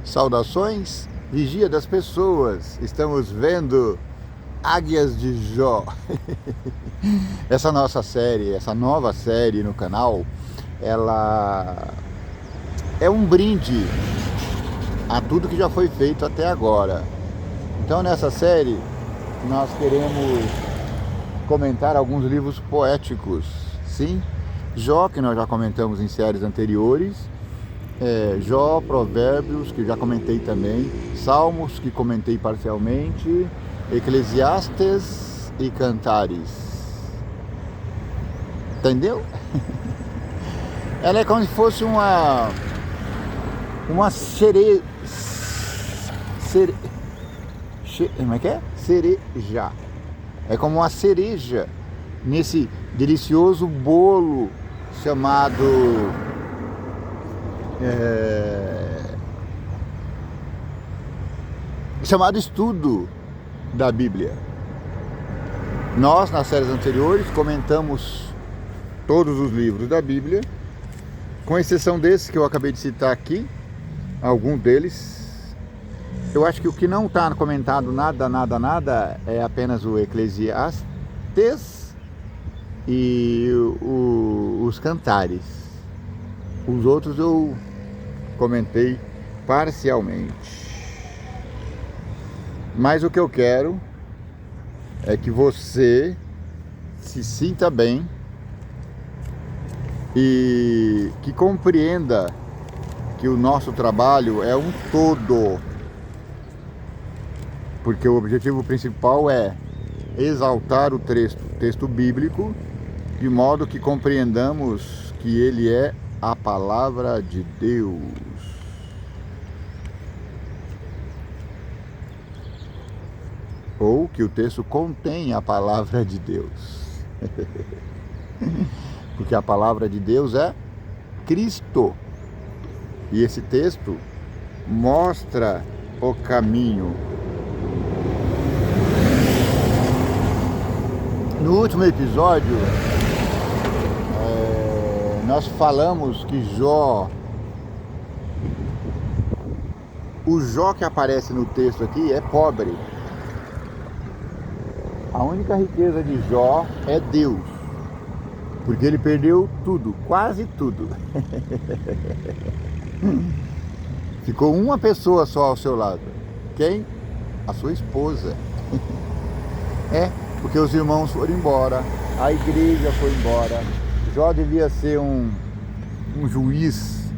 Saudações, vigia das pessoas. Estamos vendo Águias de Jó. Essa nossa série, essa nova série no canal, ela é um brinde a tudo que já foi feito até agora. Então nessa série nós queremos comentar alguns livros poéticos. Sim, Jó, que nós já comentamos em séries anteriores, Jó, Provérbios, que já comentei também, Salmos, que comentei parcialmente, Eclesiastes e Cantares. Entendeu? Ela é como se fosse uma como é que é? Cereja. É como uma cereja nesse delicioso bolo chamado estudo da Bíblia. Nós, nas séries anteriores, comentamos todos os livros da Bíblia, com exceção desses que eu acabei de citar aqui, algum deles. Eu acho que o que não está comentado nada é apenas o Eclesiastes e os Cantares. Os outros eu comentei parcialmente. Mas o que eu quero é que você se sinta bem e que compreenda que o nosso trabalho é um todo. Porque o objetivo principal é exaltar o texto bíblico, de modo que compreendamos que ele é a palavra de Deus. Ou que o texto contém a palavra de Deus. Porque a palavra de Deus é Cristo. E esse texto mostra o caminho. No último episódio, nós falamos que o Jó que aparece no texto aqui é pobre. A única riqueza de Jó é Deus, porque ele perdeu tudo, quase tudo. Ficou uma pessoa só ao seu lado. Quem? A sua esposa. Porque os irmãos foram embora, a igreja foi embora. Jó devia ser um juiz.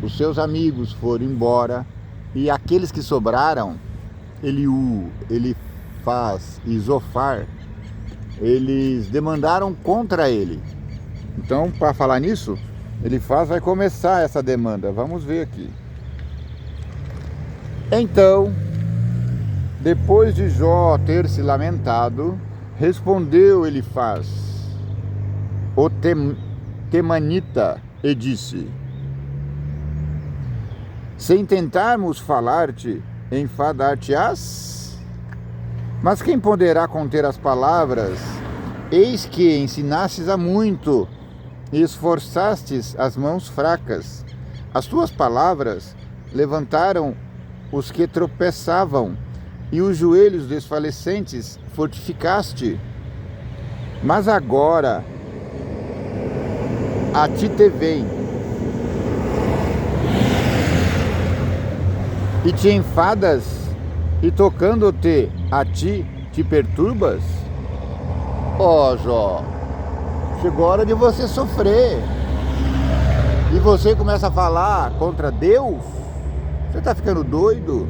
Os seus amigos foram embora. E aqueles que sobraram, Eliú, Elifaz e Zofar, eles demandaram contra ele. Então, para falar nisso, Elifaz vai começar essa demanda. Vamos ver aqui. Então, depois de Jó ter se lamentado, respondeu Elifaz, o temanita, e disse: sem tentarmos falar-te, enfadar-te-ás? Mas quem poderá conter as palavras? Eis que ensinastes a muito, e esforçastes as mãos fracas. As tuas palavras levantaram os que tropeçavam, e os joelhos desfalecentes fortificaste. Mas agora a ti te vem, e te enfadas, e tocando-te a ti te perturbas? Ó Jó, chegou a hora de você sofrer, e você começa a falar contra Deus? Você está ficando doido?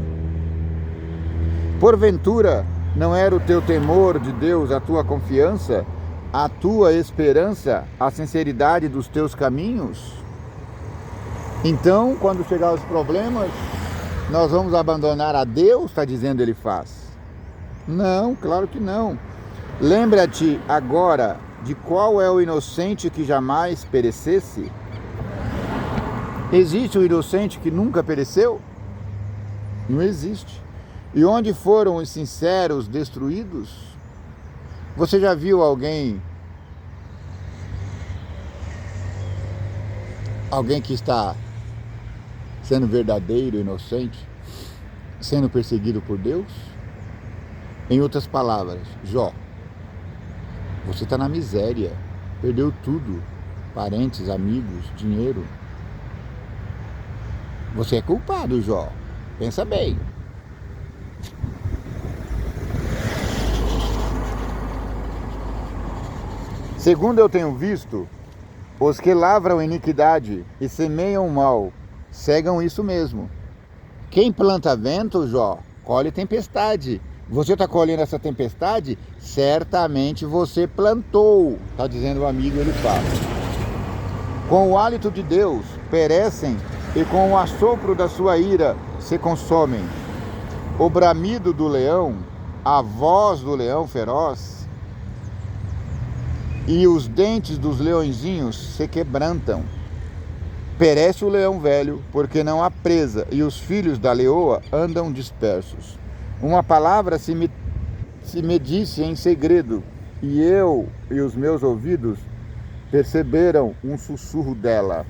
Porventura, não era o teu temor de Deus a tua confiança, a tua esperança, a sinceridade dos teus caminhos? Então, quando chegar os problemas, nós vamos abandonar a Deus, está dizendo Elifaz? Não, claro que não. Lembra-te agora de qual é o inocente que jamais perecesse? Existe um inocente que nunca pereceu? Não existe. E onde foram os sinceros destruídos? Você já viu alguém que está sendo verdadeiro, inocente, sendo perseguido por Deus? Em outras palavras, Jó, você está na miséria, perdeu tudo, parentes, amigos, dinheiro. Você é culpado, Jó. Pensa bem. Segundo eu tenho visto, os que lavram iniquidade e semeiam o mal, cegam isso mesmo. Quem planta vento, Jó, colhe tempestade. Você está colhendo essa tempestade? Certamente você plantou, está dizendo o amigo, ele fala. Com o hálito de Deus perecem e com o assopro da sua ira se consomem. O bramido do leão, a voz do leão feroz e os dentes dos leõezinhos se quebrantam. Perece o leão velho, porque não há presa, e os filhos da leoa andam dispersos. Uma palavra se me disse em segredo, e eu e os meus ouvidos perceberam um sussurro dela.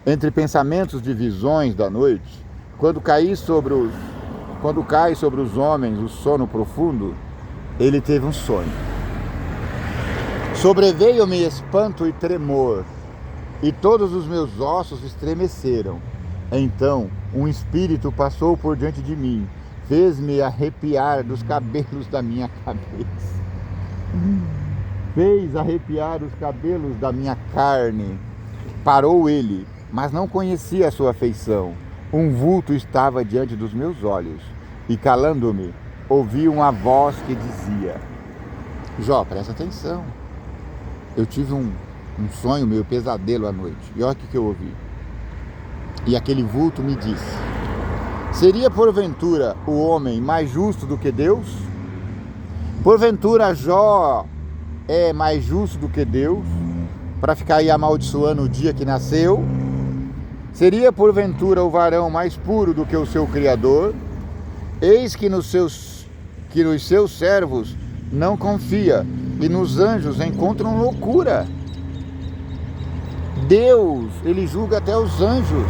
Entre pensamentos de visões da noite, quando cai sobre os homens o sono profundo, ele teve um sonho. Sobreveio-me espanto e tremor, e todos os meus ossos estremeceram. Então um espírito passou por diante de mim, fez-me arrepiar dos cabelos da minha cabeça. Fez arrepiar os cabelos da minha carne. Parou ele, mas não conhecia a sua feição. Um vulto estava diante dos meus olhos, e calando-me, ouvi uma voz que dizia: Jó, presta atenção. Eu tive um sonho, meu pesadelo à noite. E olha o que eu ouvi. E aquele vulto me disse: seria porventura o homem mais justo do que Deus? Porventura Jó é mais justo do que Deus, para ficar aí amaldiçoando o dia que nasceu? Seria porventura o varão mais puro do que o seu Criador? Eis que nos seus servos não confia, e nos anjos encontram loucura. Deus, ele julga até os anjos,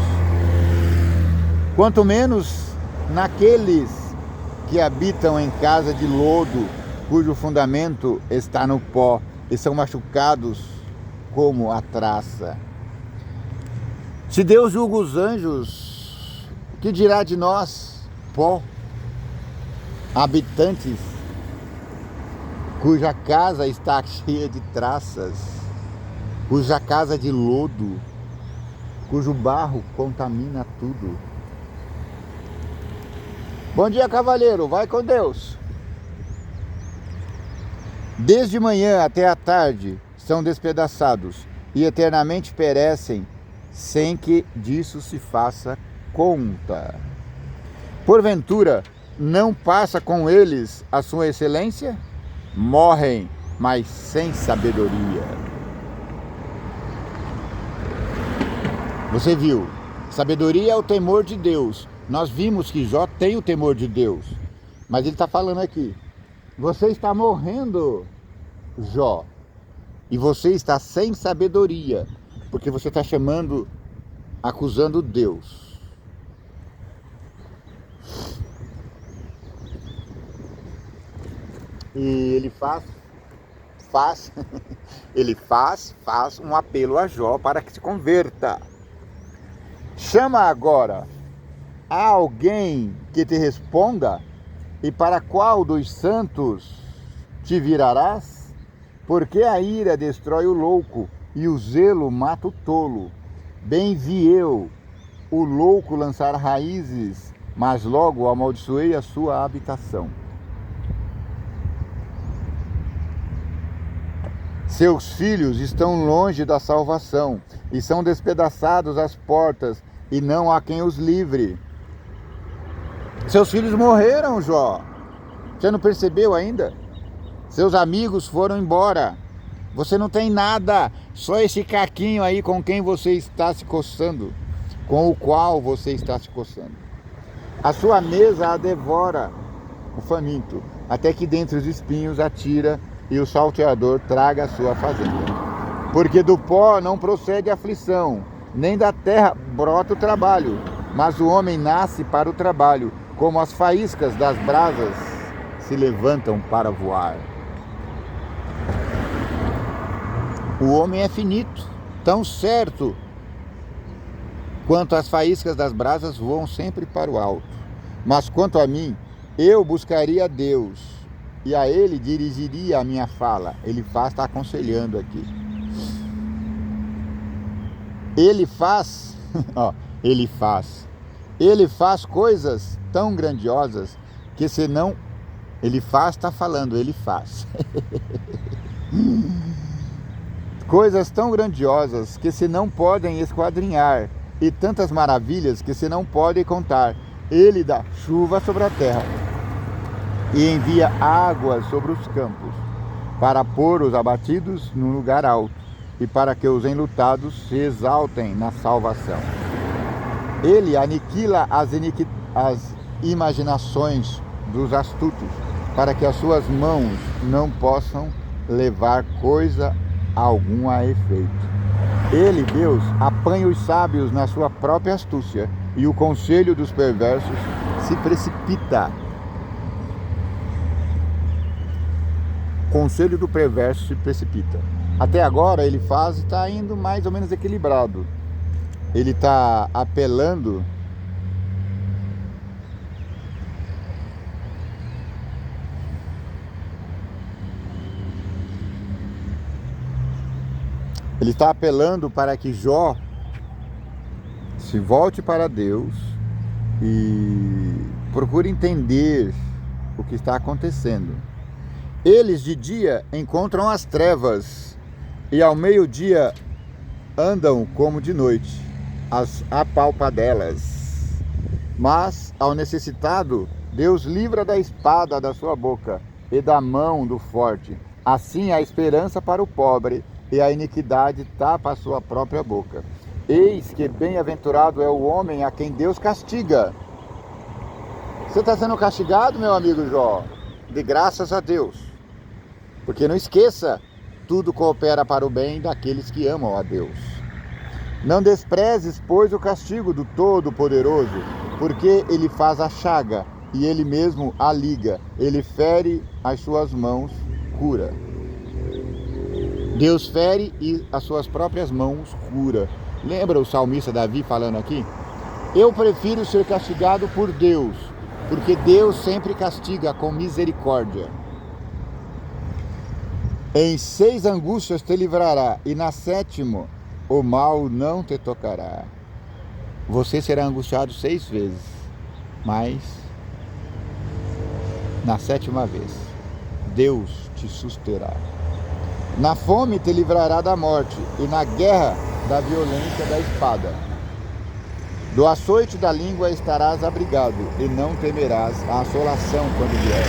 quanto menos naqueles que habitam em casa de lodo, cujo fundamento está no pó, e são machucados como a traça. Se Deus julga os anjos, o que dirá de nós, pó, habitantes cuja casa está cheia de traças, cuja casa é de lodo, cujo barro contamina tudo? Bom dia, cavalheiro, vai com Deus. Desde manhã até a tarde são despedaçados e eternamente perecem, sem que disso se faça conta. Porventura, não passa com eles a sua excelência? Morrem, mas sem sabedoria. Você viu, sabedoria é o temor de Deus. Nós vimos que Jó tem o temor de Deus, mas ele está falando aqui: você está morrendo, Jó, e você está sem sabedoria, porque você está acusando Deus. E ele faz um apelo a Jó para que se converta. Chama agora a alguém que te responda, e para qual dos santos te virarás? Porque a ira destrói o louco e o zelo mata o tolo. Bem vi eu o louco lançar raízes, mas logo amaldiçoei a sua habitação. Seus filhos estão longe da salvação e são despedaçados às portas, e não há quem os livre. Seus filhos morreram, Jó. Você não percebeu ainda? Seus amigos foram embora. Você não tem nada, só esse caquinho aí com quem você está se coçando, com o qual você está se coçando. A sua mesa a devora o faminto, até que dentre os espinhos atira e o salteador traga a sua fazenda. Porque do pó não procede aflição, nem da terra brota o trabalho, mas o homem nasce para o trabalho, como as faíscas das brasas se levantam para voar. O homem é finito, tão certo quanto as faíscas das brasas voam sempre para o alto. Mas quanto a mim, eu buscaria a Deus e a Ele dirigiria a minha fala. Elifaz está aconselhando aqui. Ele faz coisas tão grandiosas que senão... Elifaz está falando, ele faz. Coisas tão grandiosas que se não podem esquadrinhar, e tantas maravilhas que se não podem contar. Ele dá chuva sobre a terra e envia água sobre os campos, para pôr os abatidos num lugar alto e para que os enlutados se exaltem na salvação. Ele aniquila as imaginações dos astutos, para que as suas mãos não possam levar coisa algum a efeito. Ele, Deus, apanha os sábios na sua própria astúcia, e o conselho dos perversos se precipita. O conselho do perverso se precipita. Até agora ele está indo mais ou menos equilibrado. Ele está apelando para que Jó se volte para Deus e procure entender o que está acontecendo. Eles de dia encontram as trevas e ao meio-dia andam como de noite, as apalpadelas. Mas ao necessitado, Deus livra da espada da sua boca e da mão do forte. Assim a esperança para o pobre e a iniquidade tapa a sua própria boca. Eis que bem-aventurado é o homem a quem Deus castiga. Você está sendo castigado, meu amigo Jó? De graças a Deus. Porque não esqueça, tudo coopera para o bem daqueles que amam a Deus. Não desprezes, pois, o castigo do Todo-Poderoso, porque ele faz a chaga e ele mesmo a liga. Ele fere as suas mãos, cura. Deus fere e as suas próprias mãos cura. Lembra o salmista Davi falando aqui? Eu prefiro ser castigado por Deus, porque Deus sempre castiga com misericórdia. Em 6 angústias te livrará, e na 7ª o mal não te tocará. Você será angustiado 6 vezes, mas na 7ª vez Deus te susterá. Na fome te livrará da morte, e na guerra da violência da espada. Do açoite da língua estarás abrigado, e não temerás a assolação quando vier.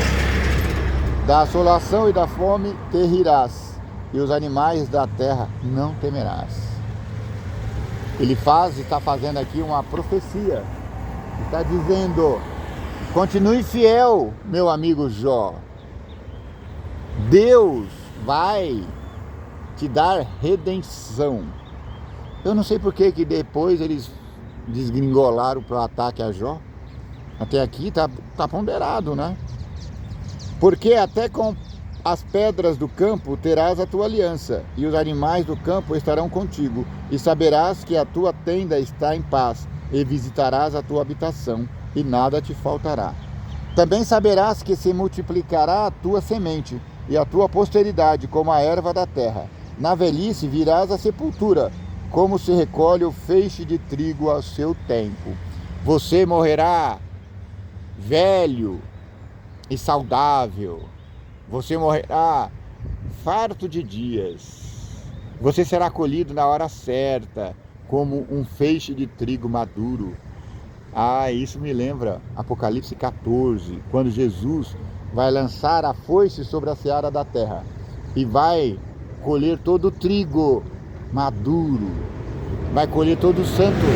Da assolação e da fome te rirás, e os animais da terra não temerás. Ele está fazendo aqui uma profecia. Está dizendo, continue fiel, meu amigo Jó. Deus vai te dar redenção. Eu não sei por que depois eles desgringolaram para o ataque a Jó. Até aqui tá ponderado, né? Porque até com as pedras do campo terás a tua aliança, e os animais do campo estarão contigo, e saberás que a tua tenda está em paz, e visitarás a tua habitação, e nada te faltará. Também saberás que se multiplicará a tua semente, e a tua posteridade como a erva da terra. Na velhice virás à sepultura, como se recolhe o feixe de trigo ao seu tempo. Você morrerá velho e saudável. Você morrerá farto de dias. Você será colhido na hora certa, como um feixe de trigo maduro. Isso me lembra Apocalipse 14, quando Jesus vai lançar a foice sobre a seara da terra e vai colher todo o trigo maduro, vai colher todo o santo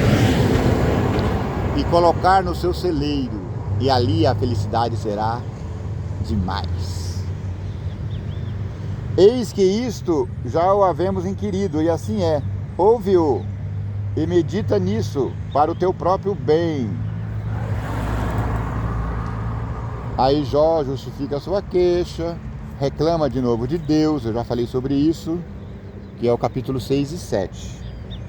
e colocar no seu celeiro, e ali a felicidade será demais. Eis que isto já o havemos inquirido, e assim é. Ouve-o e medita nisso para o teu próprio bem. Aí Jó justifica a sua queixa, reclama de novo de Deus, eu já falei sobre isso, que é o capítulo 6 e 7.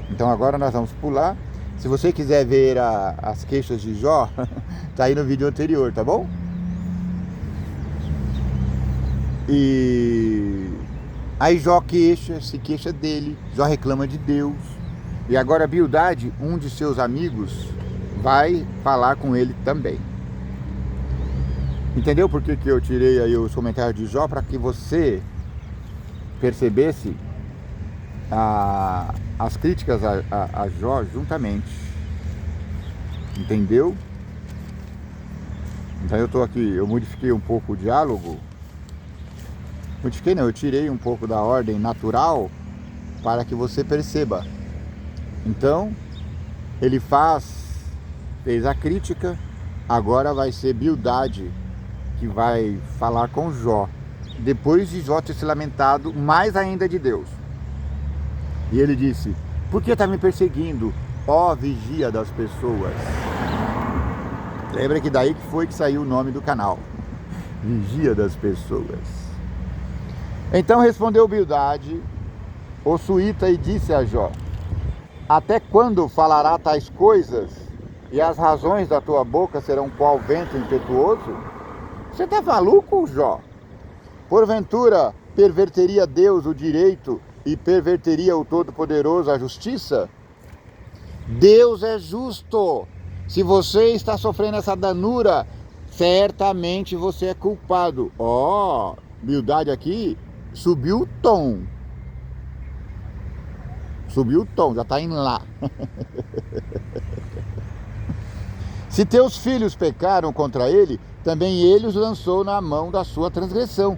Então agora nós vamos pular. Se você quiser ver as queixas de Jó, tá aí no vídeo anterior, tá bom? E aí Jó se queixa dele, Jó reclama de Deus. E agora Bildade, um de seus amigos, vai falar com ele também. Entendeu por que eu tirei aí os comentários de Jó? Para que você percebesse as críticas a Jó juntamente. Entendeu? Então eu tô aqui, eu modifiquei um pouco o diálogo. Modifiquei não, eu tirei um pouco da ordem natural para que você perceba. Então, ele fez a crítica, agora vai ser Bildade que vai falar com Jó, depois de Jó ter se lamentado mais ainda de Deus. E ele disse: por que está me perseguindo, ó vigia das pessoas? Lembra que daí que foi que saiu o nome do canal, Vigia das Pessoas. Então respondeu Bildade, o suíta, e disse a Jó: até quando falará tais coisas, e as razões da tua boca serão qual vento impetuoso? Você está maluco, Jó? Porventura perverteria Deus o direito e perverteria o Todo-Poderoso a justiça? Deus é justo. Se você está sofrendo essa danura, certamente você é culpado. Ó, Bildade aqui subiu o tom. Subiu o tom, já está indo lá. Se teus filhos pecaram contra ele, também ele os lançou na mão da sua transgressão.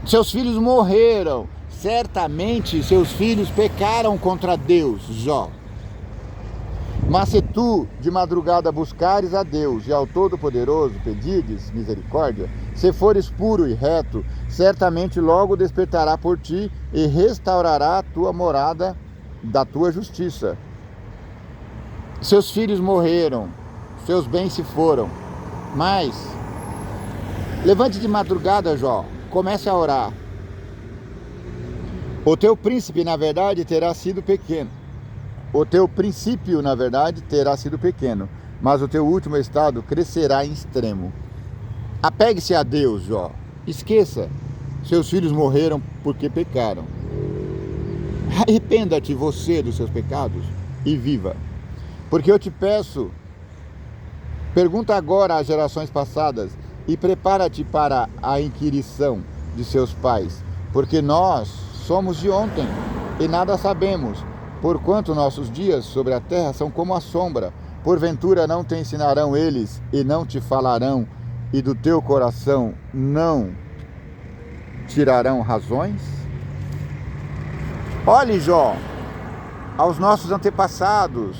Seus filhos morreram. Certamente seus filhos pecaram contra Deus, Jó. Mas se tu de madrugada buscares a Deus e ao Todo-Poderoso pedires misericórdia, se fores puro e reto, certamente logo despertará por ti e restaurará a tua morada da tua justiça. Seus filhos morreram, seus bens se foram, mas levante de madrugada, Jó, comece a orar. O teu príncipe, na verdade, terá sido pequeno. O teu princípio, na verdade, terá sido pequeno, mas o teu último estado crescerá em extremo. Apegue-se a Deus, Jó. Esqueça, seus filhos morreram porque pecaram. Arrependa-te você dos seus pecados e viva. Porque eu te peço, pergunta agora às gerações passadas e prepara-te para a inquirição de seus pais, porque nós somos de ontem e nada sabemos, porquanto nossos dias sobre a terra são como a sombra. Porventura não te ensinarão eles e não te falarão, e do teu coração não tirarão razões? Olhe, Jó, aos nossos antepassados,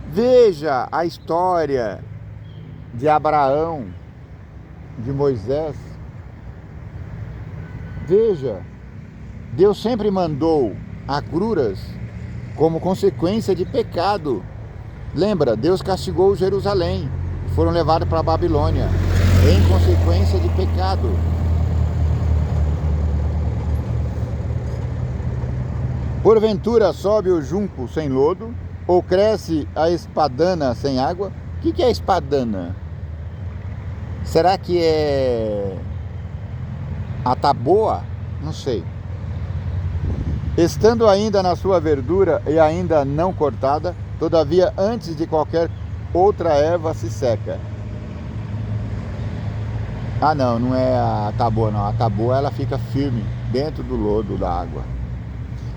veja a história de Abraão, de Moisés. Veja, Deus sempre mandou agruras como consequência de pecado. Lembra, Deus castigou Jerusalém, foram levados para a Babilônia, em consequência de pecado. Porventura sobe o junco sem lodo, ou cresce a espadana sem água? O que é espadana? Será que é a taboa? Não sei. Estando ainda na sua verdura e ainda não cortada, todavia antes de qualquer outra erva se seca. Ah não, não é a taboa não. A taboa ela fica firme dentro do lodo da água.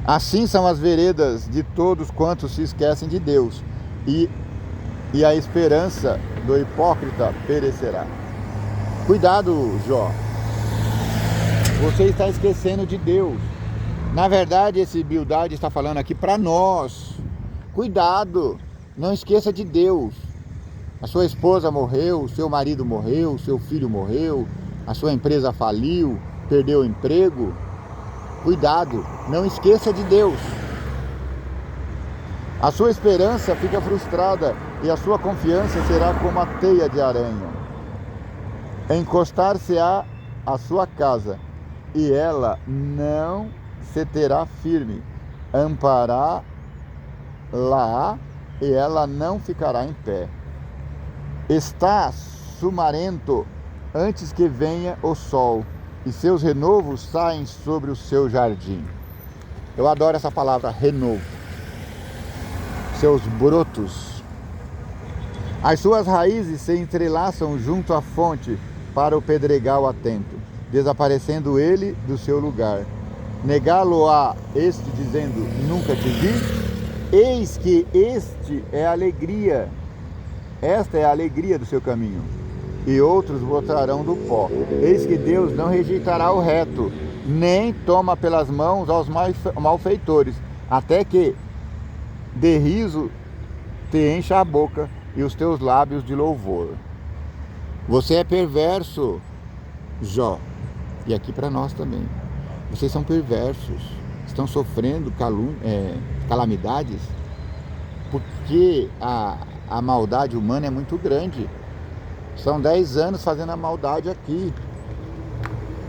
Assim são as veredas de todos quantos se esquecem de Deus, e a esperança do hipócrita perecerá. Cuidado, Jó. Você está esquecendo de Deus. Na verdade, esse Bildade está falando aqui para nós. Cuidado, não esqueça de Deus. A sua esposa morreu, o seu marido morreu, o seu filho morreu, a sua empresa faliu, perdeu o emprego. Cuidado, não esqueça de Deus. A sua esperança fica frustrada e a sua confiança será como a teia de aranha. Encostar-se-á à sua casa e ela não se terá firme. Ampará-la e ela não ficará em pé. Está sumarento antes que venha o sol e seus renovos saem sobre o seu jardim. Eu adoro essa palavra, renovo. Seus brotos. As suas raízes se entrelaçam junto à fonte para o pedregal atento, desaparecendo ele do seu lugar. Negá-lo-á este dizendo, nunca te vi? Eis que esta é a alegria do seu caminho, e outros botarão do pó. Eis que Deus não rejeitará o reto, nem toma pelas mãos aos malfeitores, até que de riso te encha a boca e os teus lábios de louvor. Você é perverso, Jó, e aqui para nós também. Vocês são perversos, estão sofrendo calamidades, porque a maldade humana é muito grande. São 10 anos fazendo a maldade aqui.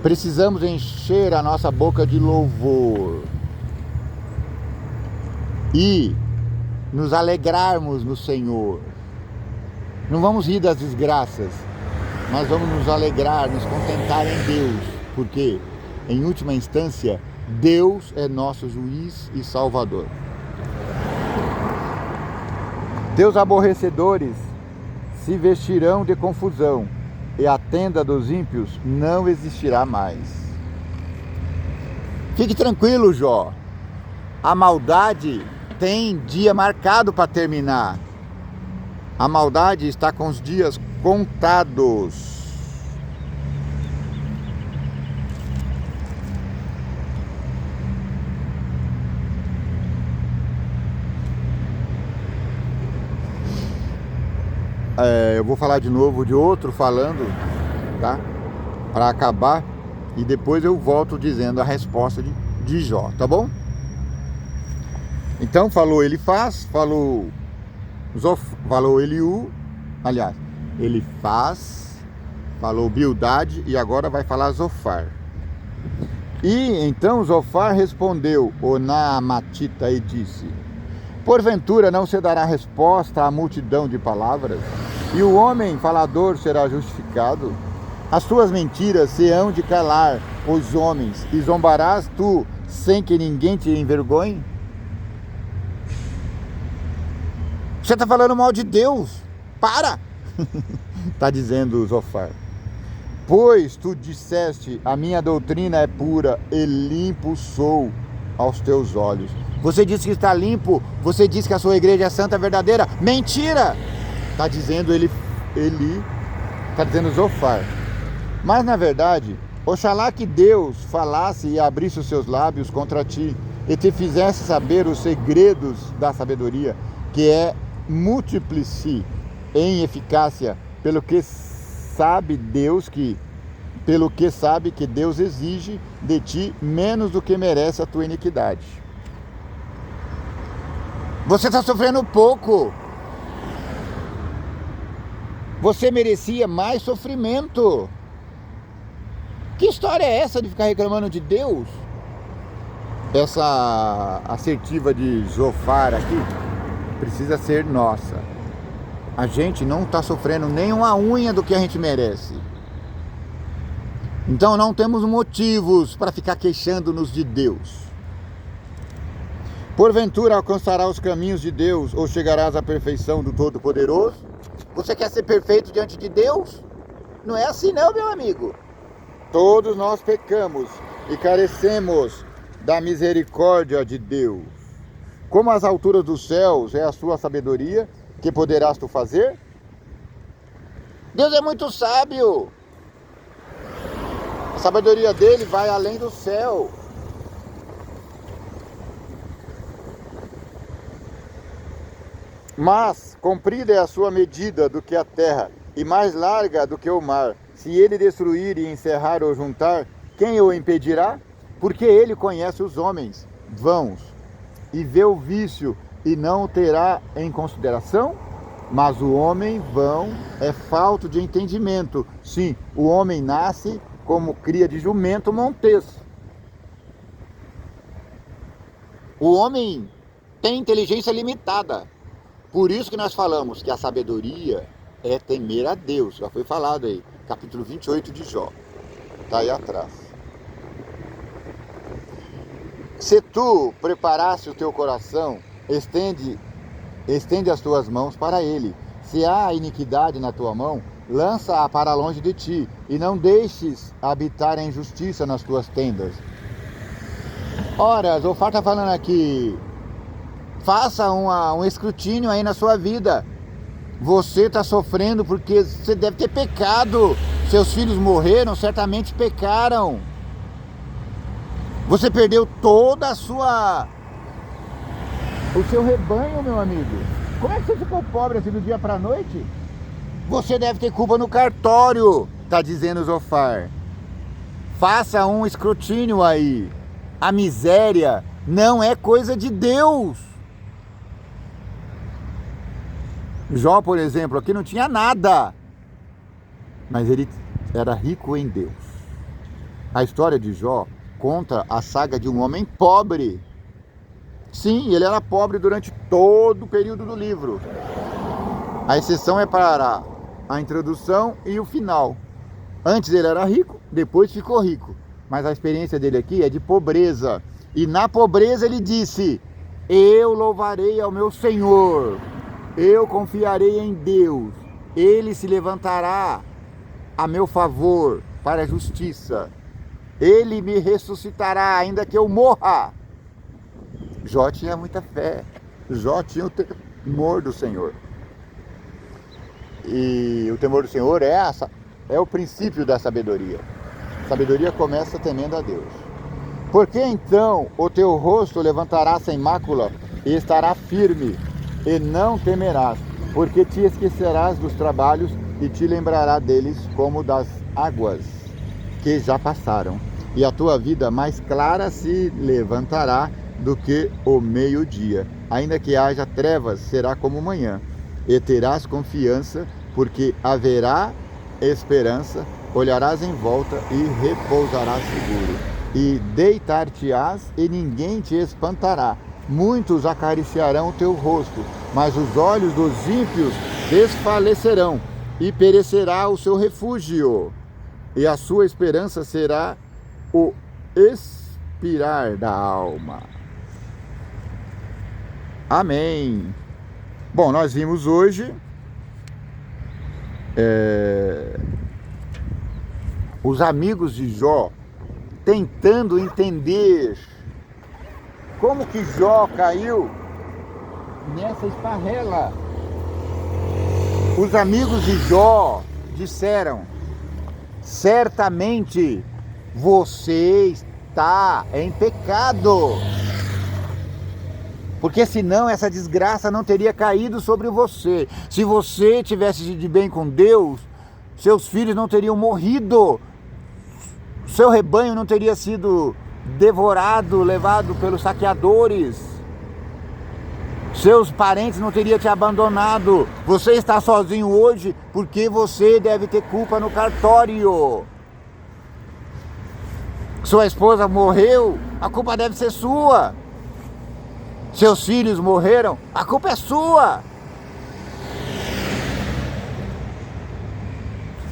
Precisamos encher a nossa boca de louvor e nos alegrarmos no Senhor. Não vamos rir das desgraças, mas vamos nos alegrar, nos contentar em Deus, porque, em última instância, Deus é nosso juiz e salvador. Teus aborrecedores se vestirão de confusão, e a tenda dos ímpios não existirá mais. Fique tranquilo, Jó. A maldade tem dia marcado para terminar. A maldade está com os dias contados. Eu vou falar de novo de outro falando, tá? Para acabar, e depois eu volto dizendo a resposta de Jó, tá bom? Então falou Elifaz, falou Eliú, aliás, Elifaz, falou Bildade e agora vai falar Zofar. E então Zofar respondeu o Naamatita e disse: porventura não se dará resposta à multidão de palavras? E o homem falador será justificado? As tuas mentiras se hão de calar os homens, e zombarás tu sem que ninguém te envergonhe? Você está falando mal de Deus? Para! Está dizendo Zofar. Pois tu disseste, a minha doutrina é pura e limpo sou aos teus olhos. Você disse que está limpo, você disse que a sua igreja é santa, verdadeira. Mentira! Está dizendo está dizendo Zofar. Mas na verdade, oxalá que Deus falasse e abrisse os seus lábios contra ti e te fizesse saber os segredos da sabedoria, que é multiplici em eficácia, pelo que sabe que Deus exige de ti menos do que merece a tua iniquidade. Você está sofrendo pouco. Você merecia mais sofrimento. Que história é essa de ficar reclamando de Deus? Essa assertiva de Zofar aqui precisa ser nossa. A gente não está sofrendo nem uma unha do que a gente merece. Então não temos motivos para ficar queixando-nos de Deus. Porventura alcançará os caminhos de Deus ou chegarás à perfeição do Todo-Poderoso? Você quer ser perfeito diante de Deus? Não é assim não, meu amigo. Todos nós pecamos e carecemos da misericórdia de Deus. Como as alturas dos céus é a sua sabedoria, que poderás tu fazer? Deus é muito sábio. A sabedoria dele vai além do céu. Mas comprida é a sua medida do que a terra, e mais larga do que o mar. Se ele destruir e encerrar ou juntar, quem o impedirá? Porque ele conhece os homens vãos, e vê o vício e não o terá em consideração? Mas o homem vão é falto de entendimento. Sim, o homem nasce como cria de jumento montês. O homem tem inteligência limitada. Por isso que nós falamos que a sabedoria é temer a Deus. Já foi falado aí, capítulo 28 de Jó. Está aí atrás. Se tu preparasse o teu coração, estende as tuas mãos para ele. Se há iniquidade na tua mão, lança-a para longe de ti, e não deixes habitar a injustiça nas tuas tendas. Ora, Zofar está falando aqui, faça um escrutínio aí na sua vida. Você está sofrendo porque você deve ter pecado. Seus filhos morreram, certamente pecaram. Você perdeu toda o seu rebanho, meu amigo. Como é que você ficou pobre assim do dia para a noite? Você deve ter culpa no cartório, está dizendo Zofar. Faça um escrutínio aí. A miséria não é coisa de Deus. Jó, por exemplo, aqui não tinha nada, mas ele era rico em Deus. A história de Jó conta a saga de um homem pobre. Sim, ele era pobre durante todo o período do livro. A exceção é para a introdução e o final. Antes ele era rico, depois ficou rico. Mas a experiência dele aqui é de pobreza. E na pobreza ele disse: eu louvarei ao meu Senhor, eu confiarei em Deus, ele se levantará a meu favor para a justiça, ele me ressuscitará ainda que eu morra. Jó tinha muita fé, Jó tinha o temor do Senhor. E o temor do Senhor é o princípio da sabedoria. A sabedoria começa temendo a Deus. Por que então o teu rosto levantará sem mácula e estará firme, e não temerás, porque te esquecerás dos trabalhos e te lembrará deles como das águas que já passaram. E a tua vida mais clara se levantará do que o meio-dia. Ainda que haja trevas, será como manhã. E terás confiança, porque haverá esperança, olharás em volta e repousarás seguro. E deitar-te-ás e ninguém te espantará. Muitos acariciarão o teu rosto, mas os olhos dos ímpios desfalecerão, e perecerá o seu refúgio, e a sua esperança será o expirar da alma. Amém. Bom, nós vimos hoje os amigos de Jó tentando entender como que Jó caiu nessa esparrela. Os amigos de Jó disseram: certamente você está em pecado, porque senão essa desgraça não teria caído sobre você. Se você tivesse de bem com Deus, seus filhos não teriam morrido, seu rebanho não teria sido devorado, levado pelos saqueadores, seus parentes não teriam te abandonado. Você está sozinho hoje porque você deve ter culpa no cartório. Sua esposa morreu, a culpa deve ser sua. Seus filhos morreram, a culpa é sua.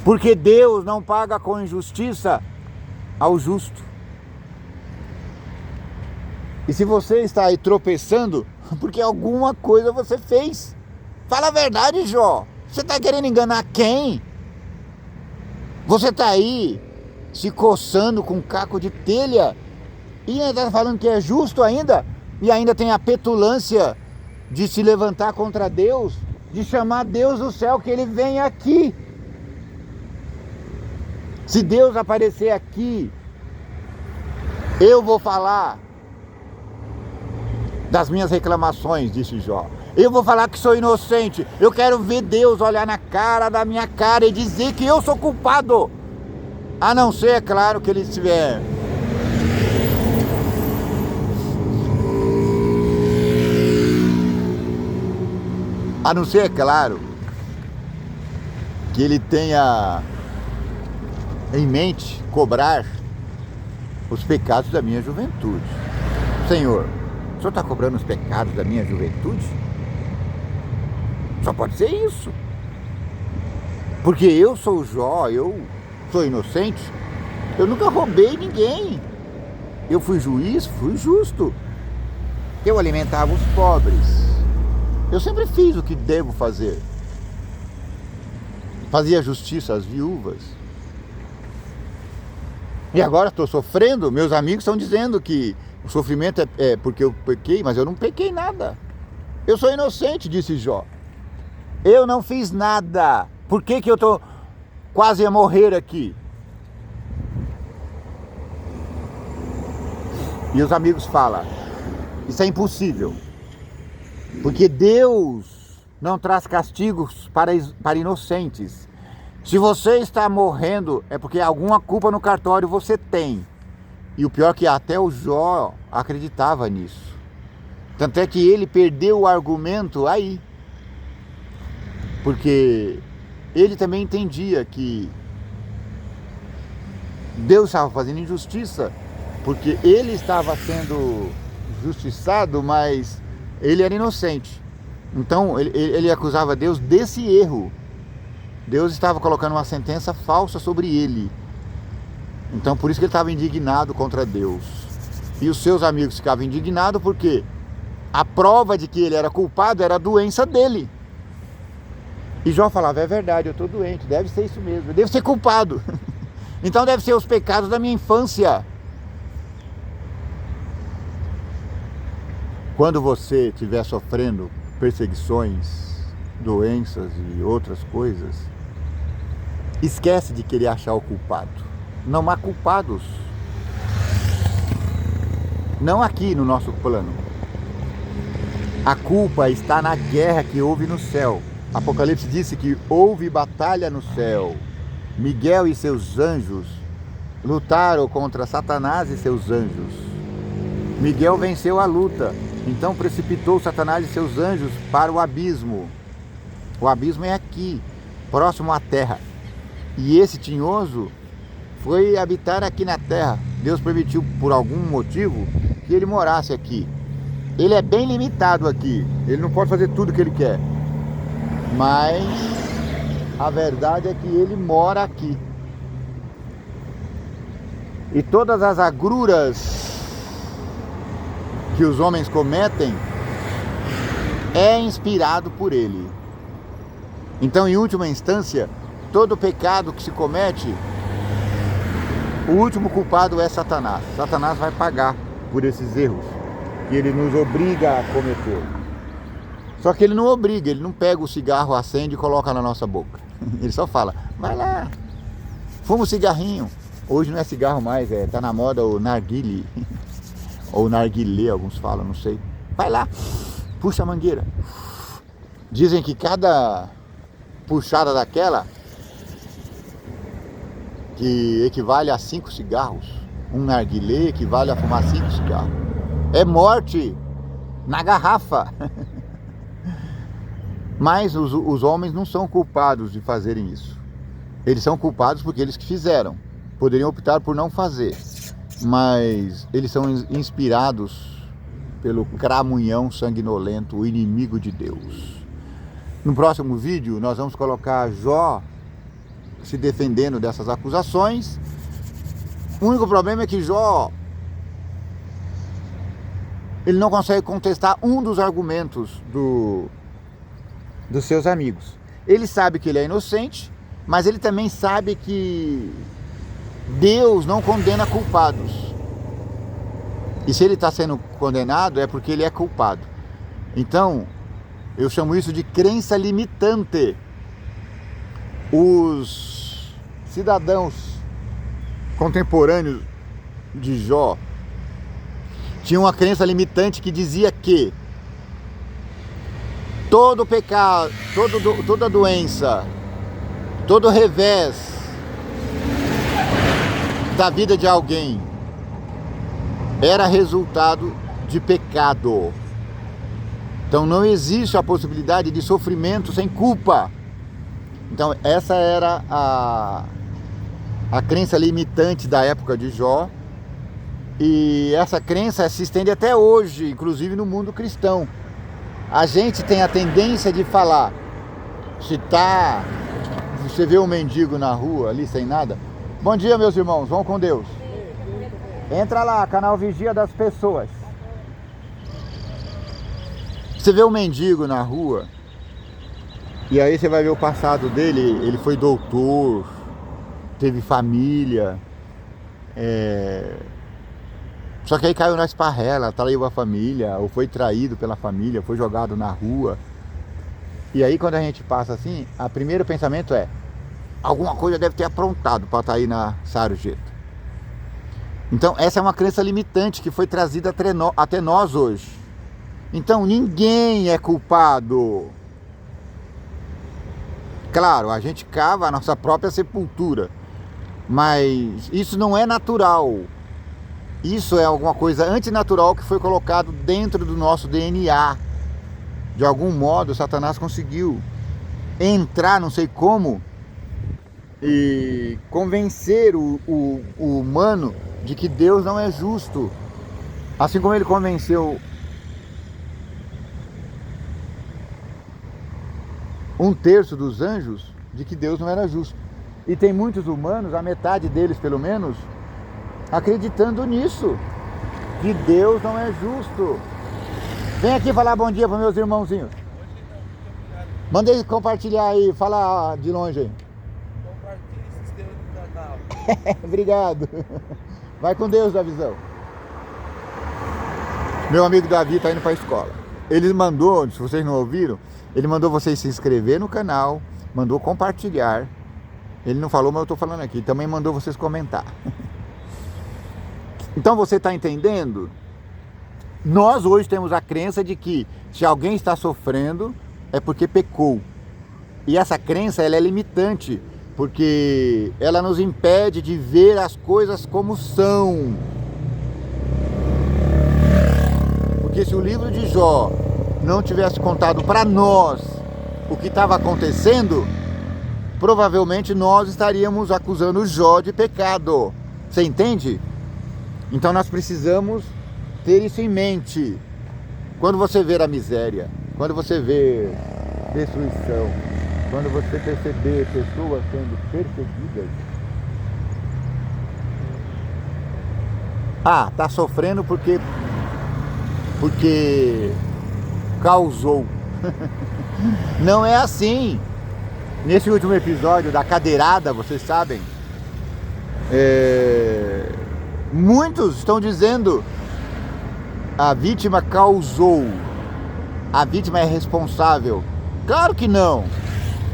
Porque Deus não paga com injustiça ao justo. E se você está aí tropeçando, porque alguma coisa você fez. Fala a verdade, Jó. Você está querendo enganar quem? Você está aí se coçando com um caco de telha e ainda está falando que é justo ainda? E ainda tem a petulância de se levantar contra Deus, de chamar Deus do céu que ele venha aqui. Se Deus aparecer aqui, eu vou falar das minhas reclamações, disse Jó. Eu vou falar que sou inocente. Eu quero ver Deus olhar na cara da minha cara e dizer que eu sou culpado. A não ser, é claro, que ele estiver A não ser, é claro, que ele tenha em mente cobrar os pecados da minha juventude. Senhor, o senhor está cobrando os pecados da minha juventude? Só pode ser isso. Porque eu sou Jó, eu sou inocente, eu nunca roubei ninguém. Eu fui juiz, fui justo. Eu alimentava os pobres. Eu sempre fiz o que devo fazer. Fazia justiça às viúvas. E agora estou sofrendo. Meus amigos estão dizendo que o sofrimento é porque eu pequei, mas eu não pequei nada. Eu sou inocente, disse Jó. Eu não fiz nada. Por que eu estou quase a morrer aqui? E os amigos falam, isso é impossível. Porque Deus não traz castigos para inocentes. Se você está morrendo, é porque alguma culpa no cartório você tem. E o pior é que até o Jó acreditava nisso. Tanto é que ele perdeu o argumento aí. Porque ele também entendia que Deus estava fazendo injustiça. Porque ele estava sendo justiçado, mas ele era inocente. Então ele acusava Deus desse erro. Deus estava colocando uma sentença falsa sobre ele. Então por isso que ele estava indignado contra Deus. E os seus amigos ficavam indignados porque a prova de que ele era culpado era a doença dele. E Jó falava, é verdade, eu estou doente, deve ser isso mesmo, eu devo ser culpado. Então deve ser os pecados da minha infância. Quando você estiver sofrendo perseguições, doenças e outras coisas, esquece de querer achar o culpado. Não há culpados. Não aqui no nosso plano. A culpa está na guerra que houve no céu. Apocalipse disse que houve batalha no céu. Miguel e seus anjos lutaram contra Satanás e seus anjos. Miguel venceu a luta. Então precipitou Satanás e seus anjos para o abismo. O abismo é aqui, próximo à terra. E esse tinhoso foi habitar aqui na terra. Deus permitiu, por algum motivo, que ele morasse aqui. Ele é bem limitado aqui. Ele não pode fazer tudo o que ele quer. Mas a verdade é que ele mora aqui. E todas as agruras que os homens cometem é inspirado por ele. Então, em última instância, todo pecado que se comete, o último culpado é Satanás. Satanás vai pagar por esses erros que ele nos obriga a cometer. Só que ele não obriga, ele não pega o cigarro, acende e coloca na nossa boca. Ele só fala, vai lá, fuma um cigarrinho. Hoje não é cigarro mais, tá na moda o narguile. Ou narguilé, alguns falam, não sei. Vai lá, puxa a mangueira. Dizem que cada puxada daquela, que equivale a 5 cigarros. Um narguilé equivale a fumar 5 cigarros. É morte na garrafa. Mas os homens não são culpados de fazerem isso. Eles são culpados porque eles que fizeram. Poderiam optar por não fazer. Mas eles são inspirados pelo cramunhão sanguinolento, o inimigo de Deus. No próximo vídeo nós vamos colocar Jó se defendendo dessas acusações. O único problema é que Jó, ele não consegue contestar um dos argumentos dos seus amigos. Ele sabe que ele é inocente, mas ele também sabe que Deus não condena culpados. E se ele está sendo condenado é porque ele é culpado. Então, eu chamo isso de crença limitante. Os cidadãos contemporâneos de Jó tinham uma crença limitante que dizia que todo pecado, toda doença, todo revés da vida de alguém era resultado de pecado. Então não existe a possibilidade de sofrimento sem culpa. Então essa era a crença limitante da época de Jó. E essa crença se estende até hoje, inclusive no mundo cristão. A gente tem a tendência de falar, você vê um mendigo na rua ali sem nada, bom dia meus irmãos, vão com Deus. Entra lá, canal Vigia das Pessoas. Você vê um mendigo na rua, e aí você vai ver o passado dele, ele foi doutor, teve família, só que aí caiu na esparrela, traiu a família, ou foi traído pela família, foi jogado na rua. E aí quando a gente passa assim, o primeiro pensamento é, alguma coisa deve ter aprontado para estar aí na sarjeta. Então essa é uma crença limitante que foi trazida até nós hoje. Então ninguém é culpado. Claro, a gente cava a nossa própria sepultura, mas isso não é natural. Isso é alguma coisa antinatural que foi colocado dentro do nosso DNA. De algum modo, Satanás conseguiu entrar, não sei como, e convencer o humano de que Deus não é justo. Assim como ele convenceu um terço dos anjos de que Deus não era justo. E tem muitos humanos, a metade deles pelo menos, acreditando nisso, que Deus não é justo. Vem aqui falar bom dia para meus irmãozinhos. Mandei compartilhar aí, fala de longe aí. Compartilhe e se inscreva no canal. Obrigado. Vai com Deus, Davizão. Meu amigo Davi está indo para a escola. Ele mandou, se vocês não ouviram, ele mandou vocês se inscrever no canal, mandou compartilhar. Ele não falou, mas eu estou falando aqui. Também mandou vocês comentar. Então você está entendendo? Nós hoje temos a crença de que se alguém está sofrendo é porque pecou. E essa crença ela é limitante, porque ela nos impede de ver as coisas como são. Porque se o livro de Jó não tivesse contado para nós o que estava acontecendo, provavelmente nós estaríamos acusando Jó de pecado. Você entende? Então nós precisamos ter isso em mente. Quando você ver a miséria, quando você ver destruição, quando você perceber pessoas sendo perseguidas, tá sofrendo porque causou. Não é assim. Nesse último episódio da cadeirada, vocês sabem, muitos estão dizendo a vítima causou, a vítima é responsável. Claro que não.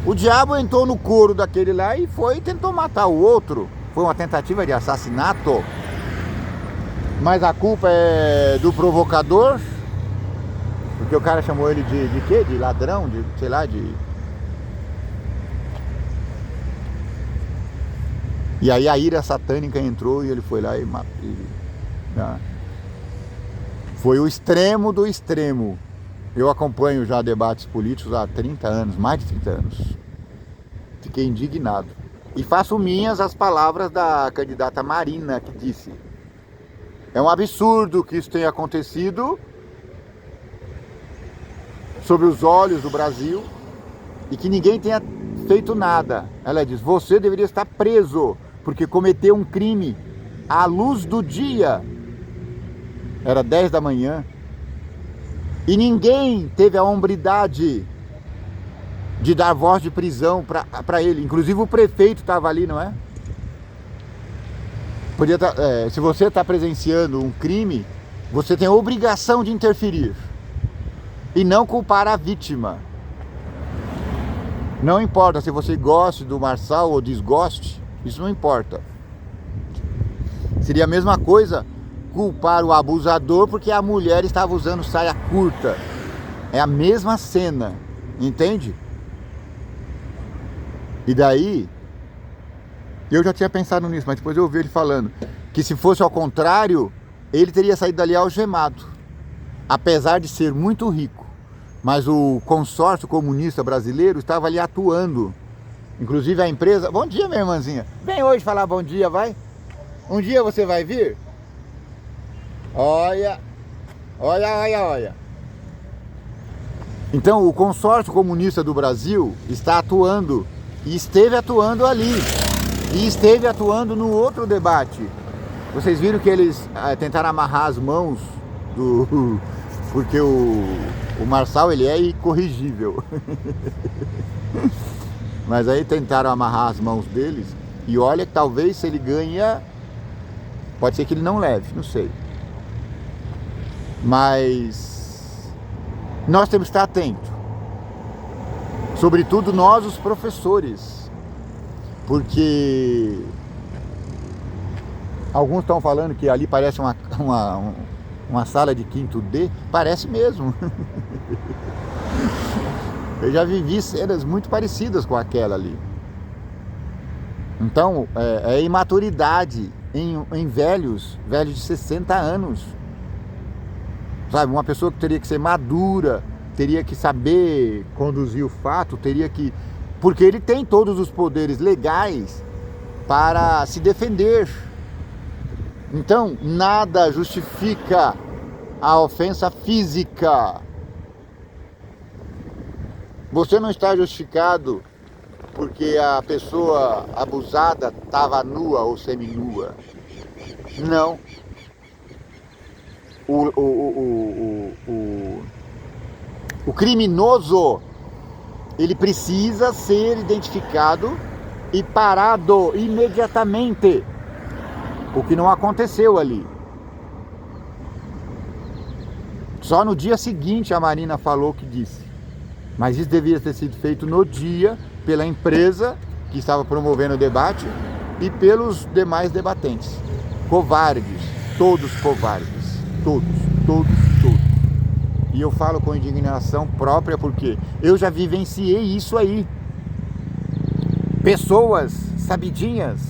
O diabo entrou no couro daquele lá e tentou matar o outro. Foi uma tentativa de assassinato. Mas a culpa é do provocador, porque o cara chamou ele de quê? De ladrão, de sei lá, de... E aí a ira satânica entrou e ele foi lá e matou. Foi o extremo do extremo. Eu acompanho já debates políticos há 30 anos, mais de 30 anos. Fiquei indignado. E faço minhas as palavras da candidata Marina, que disse: é um absurdo que isso tenha acontecido sob os olhos do Brasil e que ninguém tenha feito nada. Ela diz: você deveria estar preso porque cometeu um crime à luz do dia. Era 10 da manhã e ninguém teve a hombridade de dar voz de prisão para ele. Inclusive o prefeito estava ali, não é? Se você está presenciando um crime, você tem a obrigação de interferir e não culpar a vítima. Não importa se você goste do Marçal ou desgoste, isso não importa. Seria a mesma coisa culpar o abusador porque a mulher estava usando saia curta. É a mesma cena, entende? E daí, eu já tinha pensado nisso, mas depois eu ouvi ele falando que se fosse ao contrário, ele teria saído dali algemado, apesar de ser muito rico. Mas o consórcio comunista brasileiro estava ali atuando. Inclusive a empresa... Bom dia, minha irmãzinha. Vem hoje falar bom dia, vai. Um dia você vai vir? Olha. Olha. Então o consórcio comunista do Brasil está atuando. E esteve atuando ali. E esteve atuando no outro debate. Vocês viram que eles tentaram amarrar as mãos do... Porque o Marçal, ele é incorrigível. Mas aí tentaram amarrar as mãos deles. E olha que talvez se ele ganha, pode ser que ele não leve, não sei. Mas nós temos que estar atentos. Sobretudo nós, os professores. Porque alguns estão falando que ali parece uma sala de quinto D. Parece mesmo. Eu já vivi cenas muito parecidas com aquela ali. Então, é imaturidade em velhos de 60 anos. Sabe, uma pessoa que teria que ser madura, teria que saber conduzir o fato, teria que... Porque ele tem todos os poderes legais para se defender. Então, nada justifica a ofensa física. Você não está justificado porque a pessoa abusada estava nua ou seminua. Não. O criminoso, ele precisa ser identificado e parado imediatamente. O que não aconteceu ali. Só no dia seguinte a Marina falou o que disse. Mas isso deveria ter sido feito no dia pela empresa que estava promovendo o debate e pelos demais debatentes. Covardes, todos covardes, todos. E eu falo com indignação própria porque eu já vivenciei isso aí. Pessoas sabidinhas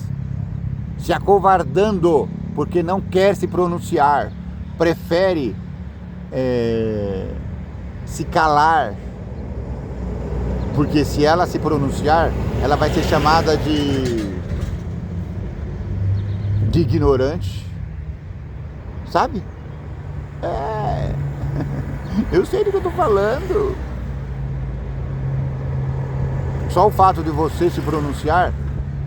se acovardando porque não quer se pronunciar, prefere se calar. Porque se ela se pronunciar, ela vai ser chamada de ignorante. Sabe? Eu sei do que eu tô falando. Só o fato de você se pronunciar,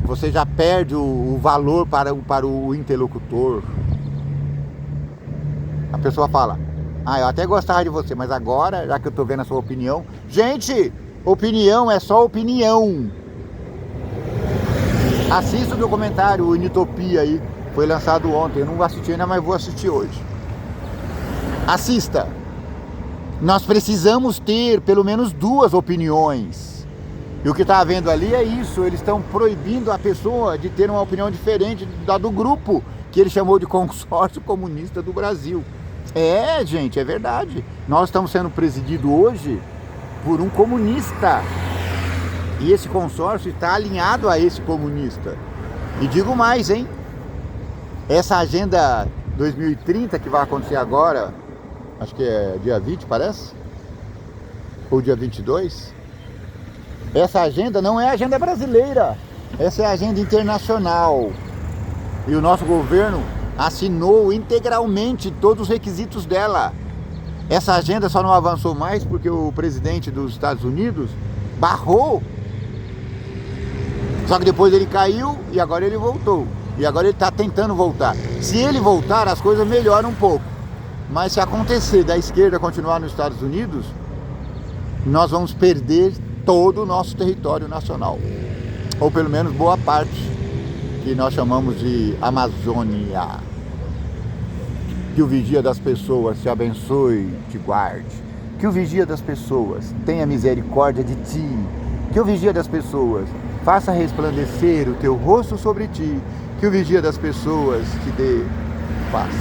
você já perde o valor para o interlocutor. A pessoa fala, eu até gostava de você, mas agora, já que eu tô vendo a sua opinião... Gente! Opinião é só opinião. Assista o documentário o Inutopia aí. Foi lançado ontem. Eu não assisti ainda, mas vou assistir hoje. Assista. Nós precisamos ter pelo menos 2 opiniões. E o que está havendo ali é isso. Eles estão proibindo a pessoa de ter uma opinião diferente da do grupo que ele chamou de Consórcio Comunista do Brasil. Gente, é verdade. Nós estamos sendo presididos hoje por um comunista. E esse consórcio está alinhado a esse comunista. E digo mais, hein? Essa agenda 2030 que vai acontecer agora, acho que é dia 20, parece? Ou dia 22? Essa agenda não é agenda brasileira. Essa é a agenda internacional. E o nosso governo assinou integralmente todos os requisitos dela. Essa agenda só não avançou mais porque o presidente dos Estados Unidos barrou. Só que depois ele caiu e agora ele voltou. E agora ele está tentando voltar. Se ele voltar, as coisas melhoram um pouco. Mas se acontecer da esquerda continuar nos Estados Unidos, nós vamos perder todo o nosso território nacional. Ou pelo menos boa parte, que nós chamamos de Amazônia. Que o vigia das pessoas te abençoe, te guarde. Que o vigia das pessoas tenha misericórdia de ti. Que o vigia das pessoas faça resplandecer o teu rosto sobre ti. Que o vigia das pessoas te dê paz.